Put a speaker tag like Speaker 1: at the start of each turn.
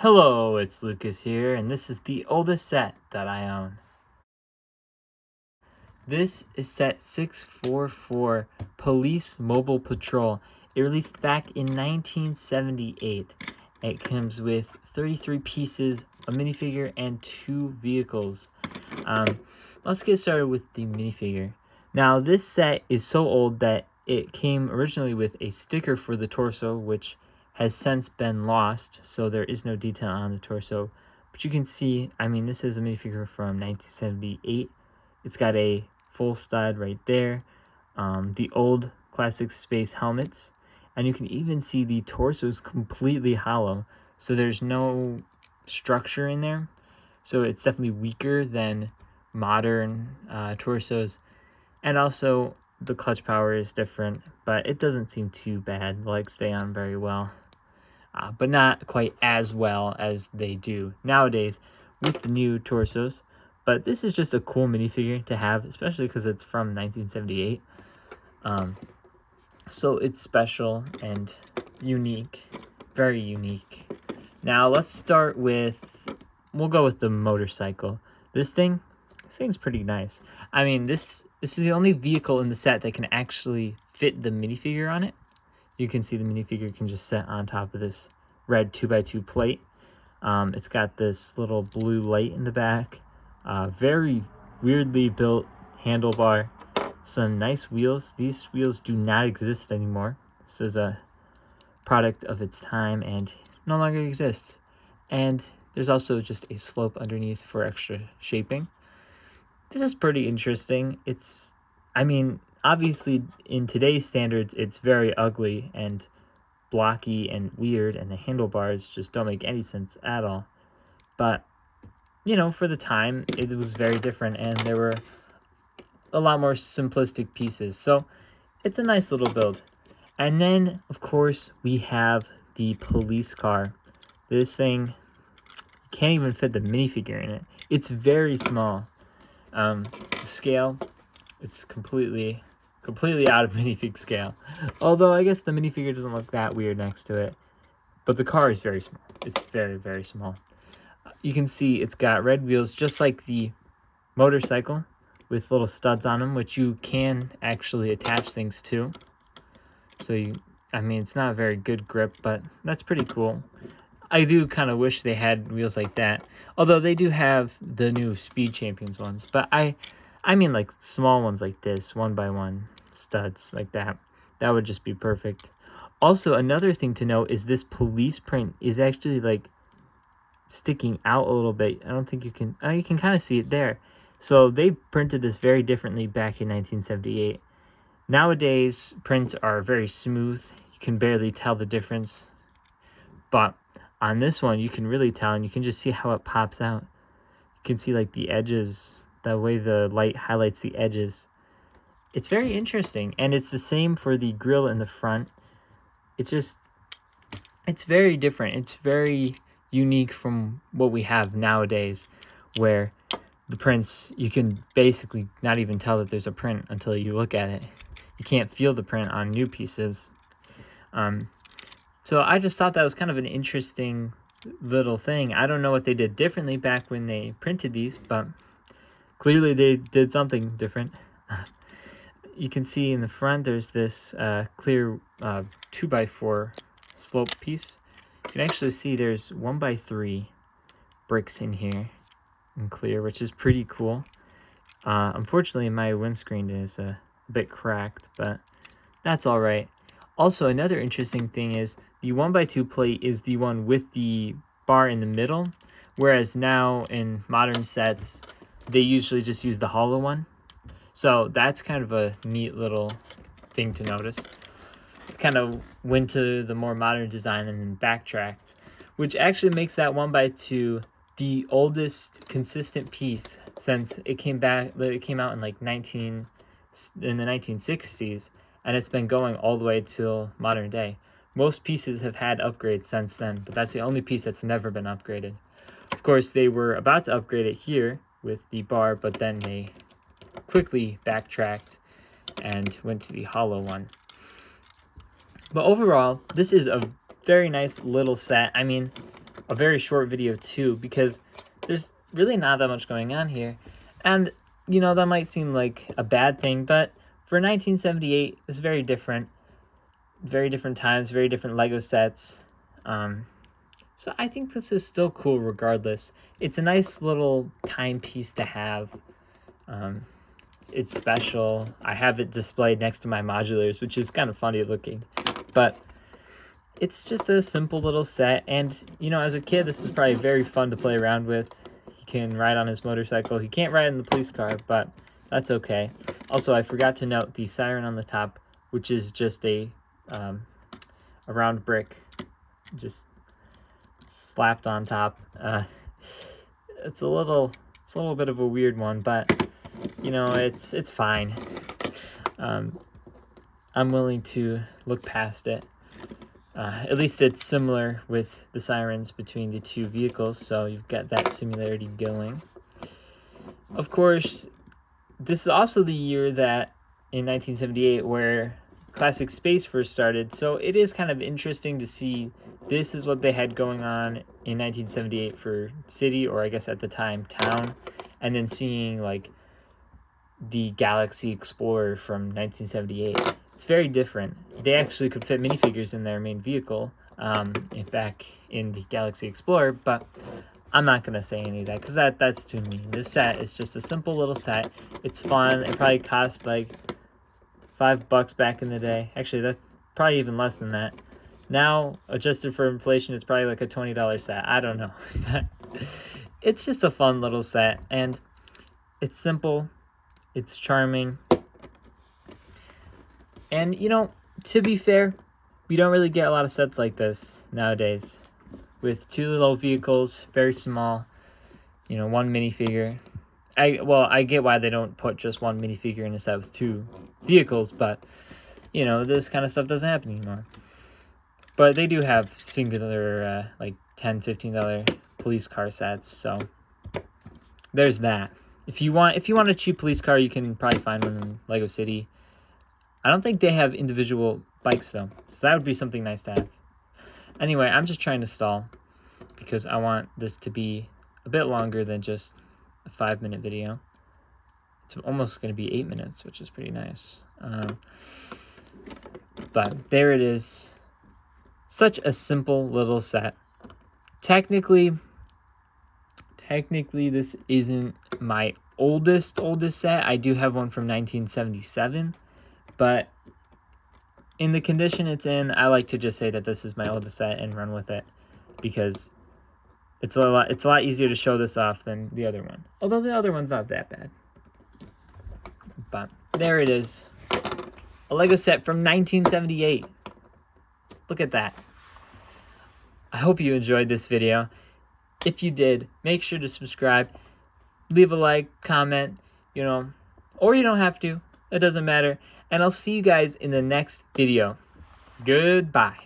Speaker 1: Hello, it's Lucas here, and this is the oldest set that I own. This is set 644, Police Mobile Patrol. It released back in 1978. It comes with 33 pieces, a minifigure, and 2 vehicles. Let's get started with the minifigure. Now, this set is so old that it came originally with a sticker for the torso, which has since been lost, so there is no detail on the torso. But you can see, this is a minifigure from 1978. It's got a full stud right there, the old classic space helmets, and you can even see the torso is completely hollow, so there's no structure in there. So it's definitely weaker than modern torsos, and also the clutch power is different, but it doesn't seem too bad. The legs stay on very well, but not quite as well as they do nowadays with the new torsos. But this is just a cool minifigure to have, especially because it's from 1978. So it's special and unique, very unique. Now let's start with, we'll go with the motorcycle. This thing's pretty nice. This is the only vehicle in the set that can actually fit the minifigure on it. You can see the minifigure can just sit on top of this red 2x2 plate. It's got this little blue light in the back. Very weirdly built handlebar. Some nice wheels. These wheels do not exist anymore. This is a product of its time and no longer exists. And there's also just a slope underneath for extra shaping. This is pretty interesting. Obviously in today's standards, it's very ugly and blocky and weird, and the handlebars just don't make any sense at all. But for the time, it was very different, and there were a lot more simplistic pieces. So it's a nice little build. And then, of course, we have the police car. This thing, you can't even fit the minifigure in it. It's very small. The scale, it's completely out of minifig scale. Although I guess the minifigure doesn't look that weird next to it. But the car is very small. It's very, very small. You can see it's got red wheels, just like the motorcycle, with little studs on them, which you can actually attach things to. So it's not a very good grip, but that's pretty cool. I do kind of wish they had wheels like that. Although they do have the new Speed Champions ones. But I mean like small ones like this, 1x1 studs like that. That would just be perfect. Also, another thing to note is this police print is actually like sticking out a little bit. I don't think you can kind of see it there. So they printed this very differently back in 1978. Nowadays, prints are very smooth. You can barely tell the difference. But on this one, you can really tell, and you can just see how it pops out. You can see like the edges, the way the light highlights the edges. It's very interesting, and it's the same for the grille in the front. It's very different. It's very unique from what we have nowadays, where the prints, you can basically not even tell that there's a print until you look at it. You can't feel the print on new pieces. So I just thought that was kind of an interesting little thing. I don't know what they did differently back when they printed these, but clearly they did something different. You can see in the front there's this clear 2x4 slope piece. You can actually see there's 1x3 bricks in here in clear, which is pretty cool. Unfortunately, my windscreen is a bit cracked, but that's all right. Also, another interesting thing is the 1x2 plate is the one with the bar in the middle, whereas now in modern sets, they usually just use the hollow one. So that's kind of a neat little thing to notice. Kind of went to the more modern design and then backtracked, which actually makes that 1x2 the oldest consistent piece since it came out in in the 1960s, and it's been going all the way till modern day. Most pieces have had upgrades since then, but that's the only piece that's never been upgraded. Of course, they were about to upgrade it here with the bar, but then they quickly backtracked and went to the hollow one. But overall, this is a very nice little set. a very short video too, because there's really not that much going on here. And, you know, that might seem like a bad thing, but for 1978, it's very different. Very different times, very different Lego sets. So I think this is still cool regardless. It's a nice little timepiece to have. It's special. I have it displayed next to my modulars, which is kind of funny looking. But it's just a simple little set. And, you know, as a kid, this is probably very fun to play around with. He can ride on his motorcycle. He can't ride in the police car, but that's okay. Also, I forgot to note the siren on the top, which is just a round brick, just slapped on top. It's a little bit of a weird one, but you know, it's fine. I'm willing to look past it. At least it's similar with the sirens between the two vehicles, so you've got that similarity going. Of course, this is also the year that in 1978 where Classic Space first started, so it is kind of interesting to see this is what they had going on in 1978 for City, or I guess at the time town, and then seeing like the Galaxy Explorer from 1978. It's very different. They actually could fit minifigures in their main vehicle back in the Galaxy Explorer, but I'm not going to say any of that because that's too mean. This set is just a simple little set. It's fun. It probably cost like $5 back in the day. Actually, that's probably even less than that. Now, adjusted for inflation, it's probably like a $20 set. I don't know. But it's just a fun little set, and it's simple. It's charming. And, you know, to be fair, we don't really get a lot of sets like this nowadays. With two little vehicles, very small, you know, one minifigure. I get why they don't put just one minifigure in a set with two vehicles, but, you know, this kind of stuff doesn't happen anymore. But they do have singular, like $10, $15 police car sets, so there's that. If you want a cheap police car, you can probably find one in Lego City. I don't think they have individual bikes, though, so that would be something nice to have. Anyway, I'm just trying to stall because I want this to be a bit longer than just a 5-minute video. It's almost going to be 8 minutes, which is pretty nice. But there it is. Such a simple little set. Technically, this isn't my oldest set. I do have one from 1977, but in the condition it's in, I like to just say that this is my oldest set and run with it, because it's a lot easier to show this off than the other one. Although the other one's not that bad. But there it is. A Lego set from 1978. Look at that. I hope you enjoyed this video. If you did, make sure to subscribe. Leave a like, comment, you know, or you don't have to. It doesn't matter. And I'll see you guys in the next video. Goodbye.